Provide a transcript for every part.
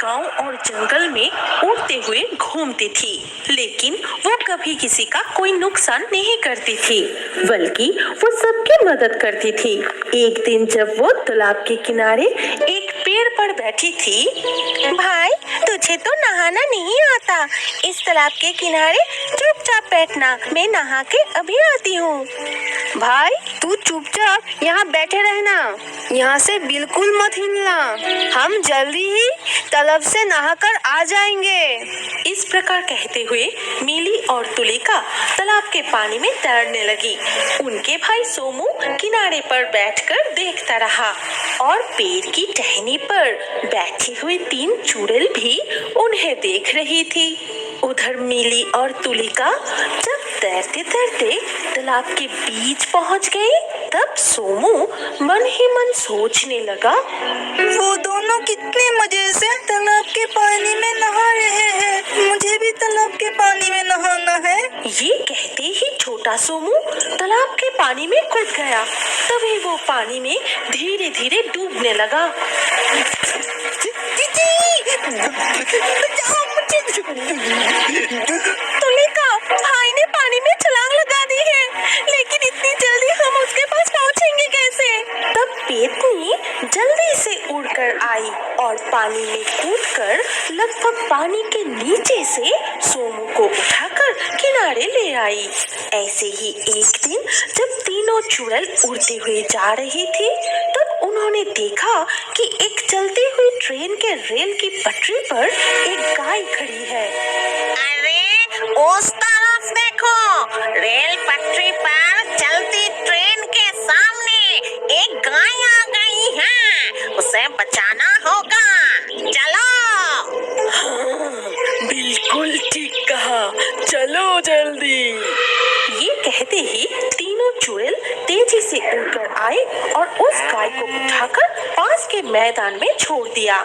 गांव और जंगल में उड़ते हुए घूमती थी, लेकिन वो कभी किसी का कोई नुकसान नहीं करती थी, बल्कि वो सबकी मदद करती थी। एक दिन जब वो तालाब के किनारे एक पेड़ पर बैठी थी। भाई, तुझे तो नहाना नहीं आता, इस तालाब के किनारे चुपचाप बैठना, मैं नहा के अभी आती हूँ। भाई, तू चुपचाप यहाँ बैठे रहना, यहाँ से बिल्कुल मत हिलना, हम जल्दी ही तालाब से नहाकर आ जाएंगे। इस प्रकार कहते हुए मिली और तुलिका तालाब के पानी में तैरने लगी। उनके भाई सोमू किनारे पर बैठकर देखता रहा और पेड़ की टहनी पर बैठी हुई 3 चुड़ैल भी उन्हें देख रही थी। उधर मिली और तुलिका जब तैरते तैरते तालाब के बीच पहुंच गई, तब सोमू मन ही मन सोचने लगा, वो दोनों कितने मजे से तालाब के पानी में नहा रहे हैं, मुझे भी तालाब के पानी में नहाना है। ये कहते ही छोटा सोमू तालाब के पानी में कूद गया। तभी वो पानी में धीरे धीरे डूबने लगा। तुलिका, भाई ने पानी में छलांग लगा दी है, लेकिन इतनी जल्दी हम उसके पास पहुंचेंगे कैसे? तब पेतनी जल्दी से उड़कर आई और पानी में कूदकर लगभग पानी के नीचे से सोमू को उठाकर किनारे ले आई। ऐसे ही एक दिन जब तीनों चुड़ैल उड़ते हुए जा रही थी, तब उन्होंने देखा कि एक चलती हुई ट्रेन के रेल की पटरी पर एक गाय खड़ी है। अरे उस तरफ देखो, रेल पटरी पर चलती ट्रेन के सामने एक गाय आ गई है, उसे बचाना होगा, चलो। हाँ, बिल्कुल ठीक कहा, चलो जल्दी। ये कहते ही तीनों चुड़ैल तेजी से उड़कर आए और उस गाय को उठाकर पास के मैदान में छोड़ दिया।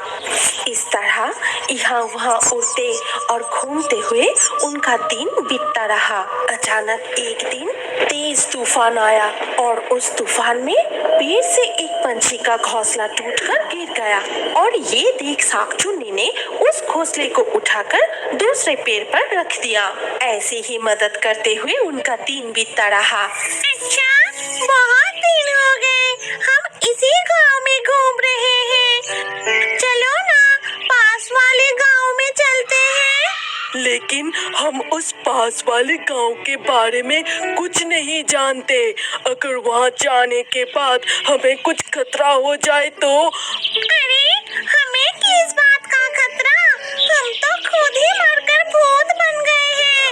इस तरह यहाँ वहाँ उड़ते और घूमते हुए उनका दिन बीतता रहा। अचानक एक दिन तेज तूफान आया और उस तूफान में पेड़ से एक पंछी का घोंसला टूटकर गिर गया और ये देख शाकचुन्नी ने उस घोंसले को उठाकर दूसरे पेड़ पर रख दिया। ऐसे ही मदद करते हुए उनका दिन बीतता रहा। अच्छा, बहुत दिन हो गए हम इसी गांव में घूम रहे हैं, चलो ना पास वाले गांव में चलते हैं। लेकिन हम उस पास वाले गांव के बारे में कुछ नहीं जानते, अगर वहां जाने के बाद हमें कुछ खतरा हो जाए तो? अरे हमें किस बात का खतरा, हम तो खुद ही मरकर भूत बन गए हैं,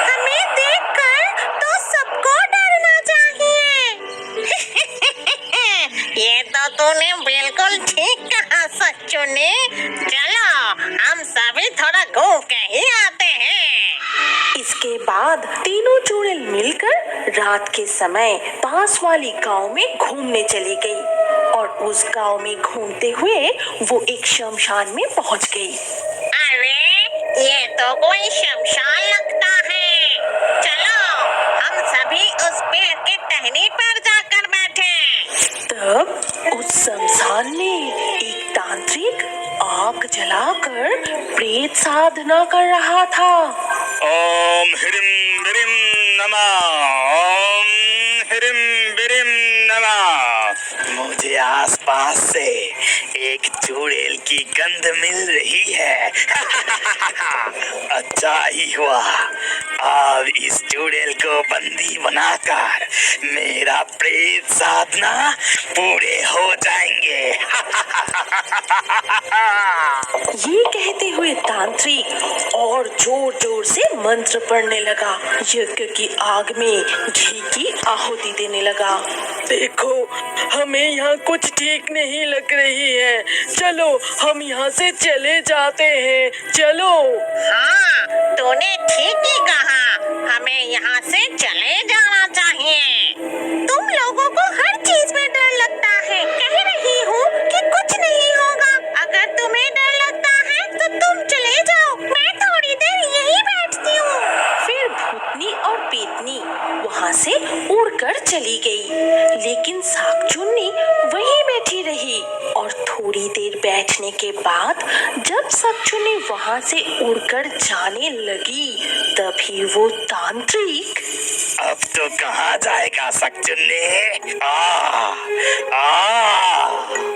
हमें देखकर तो सबको डरना चाहिए। ये तो तूने बिल्कुल ठीक कहा सच्चू ने, चलो हम सभी थोड़ा घूम के ही आते हैं। इसके बाद तीनों चुड़ैल मिलकर रात के समय पास वाली गांव में घूमने चली गई और उस गांव में घूमते हुए वो एक शमशान में पहुंच गई। अरे ये तो कोई शमशान लगता है, चलो हम सभी उस पेड़ की टहनी पर जाकर बैठे। तब उस शमशान में एक तांत्रिक आग जलाकर प्रेत साधना कर रहा था। ओम ह्रीं बिरीं नमः, ओम ह्रीं बिरीं नमः। मुझे आसपास से एक चुड़ैल की गंध मिल रही है। अच्छा ही हुआ, अब इस चुड़ैल को बंदी बनाकर मेरा प्रेत साधना पूरे हो जाएंगे। ये कहते हुए तांत्रिक और जोर जोर से मंत्र पढ़ने लगा। यज्ञ की आग में घी की आहुति देने लगा। देखो, हमें यहाँ कुछ ठीक नहीं लग रही है, चलो हम यहाँ से चले जाते हैं, चलो। हाँ, तूने ठीक ही कहा, हमें यहाँ से चले जाना चाहिए। तुम लोगों को हर चीज में डर लगता है, कह रही हूँ कि कुछ नहीं होगा। अगर तुम्हें डर लगता है तो तुम चले जाओ, मैं थोड़ी देर यहीं बैठती हूँ। फिर भूतनी और पेतनी वहाँ से उड़कर चली गई, लेकिन शाकचुन्नी वहीं बैठी रही और थोड़ी देर बैठने के बाद जब सब वहां से उड़कर जाने लगी, तभी वो तांत्रिक अब तो कहाँ जाएगा सकचुन्नी? आ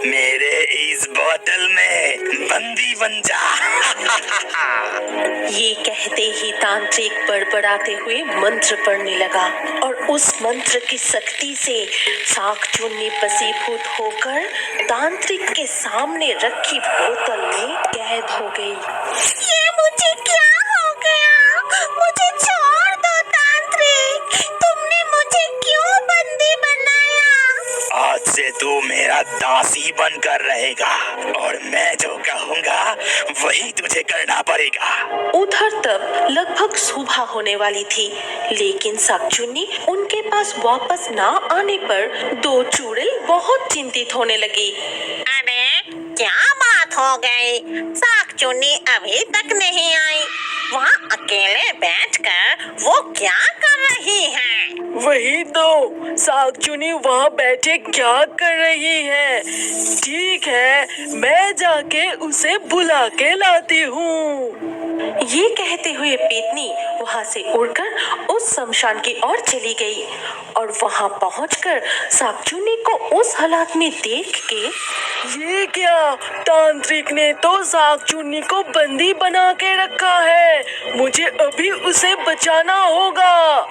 मेरे इस बोतल में बंदी बन जा। ये कहते ही तांत्रिक बड़बड़ाते हुए मंत्र पढ़ने लगा और उस मंत्र की शक्ति से शाकचुन्नी वशीभूत होकर तांत्रिक के सामने रखी बोतल में कैद हो गई। ये मुझे क्या हो गया? मुझे छोड़ दो तांत्रिक, तुमने मुझे क्यों बंदी बनाया? आज से तू मेरा दासी बनकर रहेगा और मैं जो कहूँगा वही तुझे करना पड़ेगा। उधर तब लगभग सुबह होने वाली थी, लेकिन शाकचुन्नी उनके पास वापस ना आने पर दो चुड़ैल बहुत चिंतित होने लगी। अरे क्या बात हो गई? शाकचुन्नी अभी तक नहीं आई। वहाँ अकेले बैठकर वो क्या कर रही हैं? वही तो, शाकचुन्नी वहाँ बैठे क्या कर रही है? ठीक है, मैं जाके उसे बुला के लाती हूँ। ये कहते हुए पेतनी वहां से उड़कर उस शमशान की ओर चली गई और वहां पहुंचकर शाकचुन्नी को उस हालात में देख के, ये क्या? तांत्रिक ने तो शाकचुन्नी को बंदी बना के रखा है, मुझे अभी उसे बचाना होगा।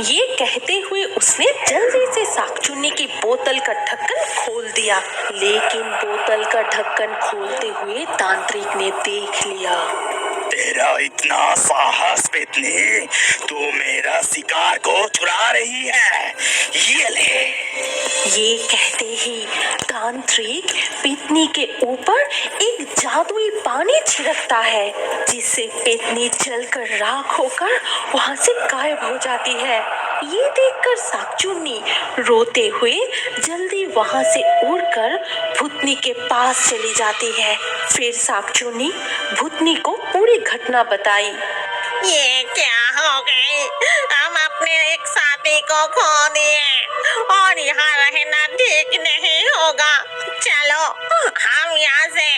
ये कहते हुए उसने जल्दी से शाकचुन्नी की बोतल का ढक्कन खोल दिया, लेकिन बोतल का ढक्कन खोलते हुए तांत्रिक ने देख लिया। तेरा इतना साहस पेतनी, तू मेरा शिकार को चुरा रही है, ये ले। ये कहते ही तांत्रिक पेतनी के ऊपर एक जादुई पानी छिड़कता है, जिससे पेतनी जलकर राख होकर वहां से गायब हो जाती है। ये देखकर शाकचुन्नी रोते हुए जल्दी वहां से उड़कर भूतनी के पास चली जाती है। फिर शाकचुन्नी भूतनी को पूरी घटना बताई। ये क्या हो गई? हम अपने एक साथी को खो दिए और यहाँ रहना ठीक नहीं होगा। चलो हम यहाँ से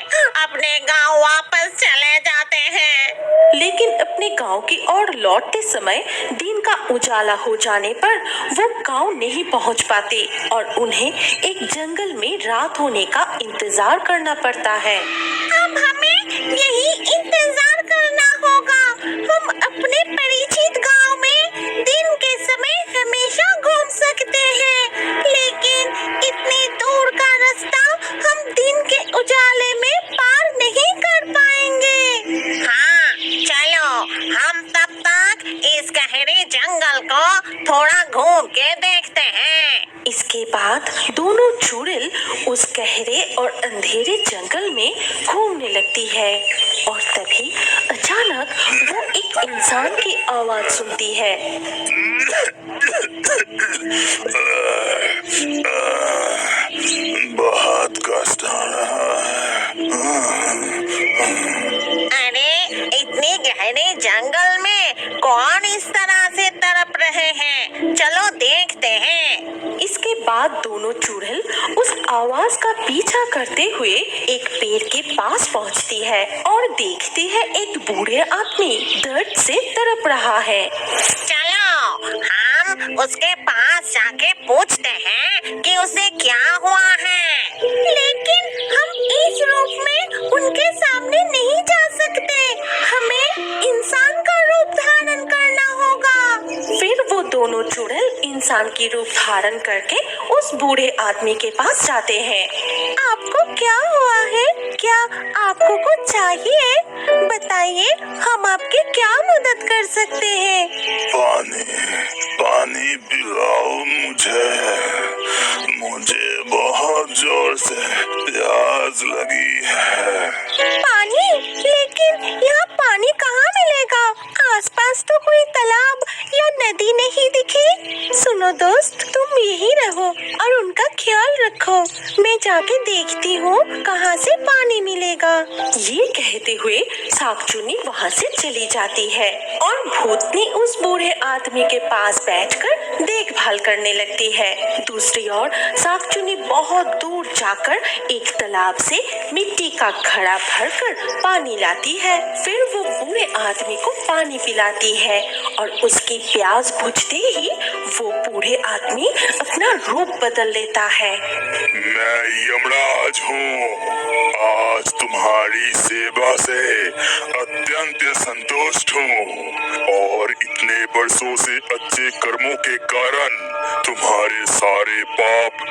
अपने गांव वापस चले जाते हैं। लेकिन अपने गांव की ओर लौटते समय दिन का उजाला हो जाने पर वो गांव नहीं पहुंच पाते और उन्हें एक जंगल में रात होने का इंतजार करना पड़ता है। अब हमें यही इंतजार करना होगा। हम अपने परिचित गांव में दिन के समय हमेशा घूम सकते हैं, लेकिन इतनी दूर का रास्ता हम दिन के उजाले में पार नहीं कर पाएंगे। हाँ चलो, हम तब तक इस गहरे जंगल को थोड़ा घूम के देखते हैं। इसके बाद दोनों चुड़ैल उस गहरे और अंधेरे जंगल में घूमने लगती है और तभी अचानक वो एक इंसान की आवाज सुनती है। बहुत कष्ट हो रहा अरे इतनी गहरे जंगल में कौन इस तरह से तड़प रहे हैं? चलो देखते हैं। इसके बाद दोनों चुड़ैल उस आवाज का पीछा करते हुए एक पेड़ के पास पहुंचती है और देखती है एक बूढ़े आदमी दर्द से तड़प रहा है। चलो हम उसके पास जाके पूछते हैं कि उसे क्या हुआ है। लेकिन हम इस रूप में उनके सामने नहीं जा सकते, हमें इंसान का रूप धारण करना होगा। फिर वो दोनों चुड़ैल इंसान की रूप धारण करके उस बूढ़े आदमी के पास जाते हैं। आपको क्या हुआ है? क्या आपको कुछ चाहिए? बताइए, हम आपकी क्या मदद कर सकते हैं? पानी पिलाओ मुझे बहुत जोर से प्यास लगी है। पानी? लेकिन यहाँ पानी कहाँ मिलेगा? आसपास तो कोई तालाब या नदी नहीं दिखी। सुनो दोस्त, तुम यहीं रहो और उनका ख्याल रखो। मैं जाके देखती हूँ कहाँ से पानी मिलेगा। ये कहते हुए शाकचुन्नी वहाँ से चली जाती है और भूतनी उस बूढ़े आदमी के पास बैठकर देखभाल करने लगती है। दूसरी ओर शाकचूनी बहुत दूर जाकर एक तालाब से मिट्टी का घड़ा भरकर पानी लाती है। फिर वो बूढ़े आदमी को पानी पिलाती है और उसकी प्यास बुझते ही वो बूढ़े आदमी अपना रूप बदल लेता है। मैं यमराज हूँ। आज तुम्हारी सेवा से अत्यंत संतुष्ट हूँ और इतने वर्षों से अच्छे कर्मों के कारण तुम्हारे सारे पाप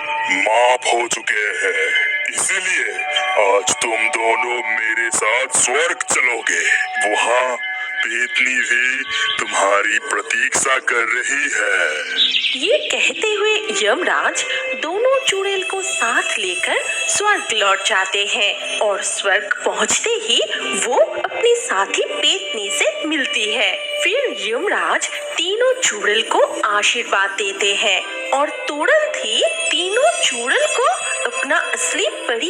माफ हो चुके हैं। इसीलिए आज तुम दोनों मेरे साथ स्वर्ग चलोगे। वहाँ पेतनी भी तुम्हारी प्रतीक्षा कर रही है। ये कहते हुए यमराज दोनों चुड़ैल को साथ लेकर स्वर्ग लौट जाते हैं और स्वर्ग पहुंचते ही वो अपनी साथी पेतनी से मिलती है। फिर यमराज तीनों चुड़ैल को आशीर्वाद देते हैं और तुरंत ही तीनों चुड़ैल को अपना असली परी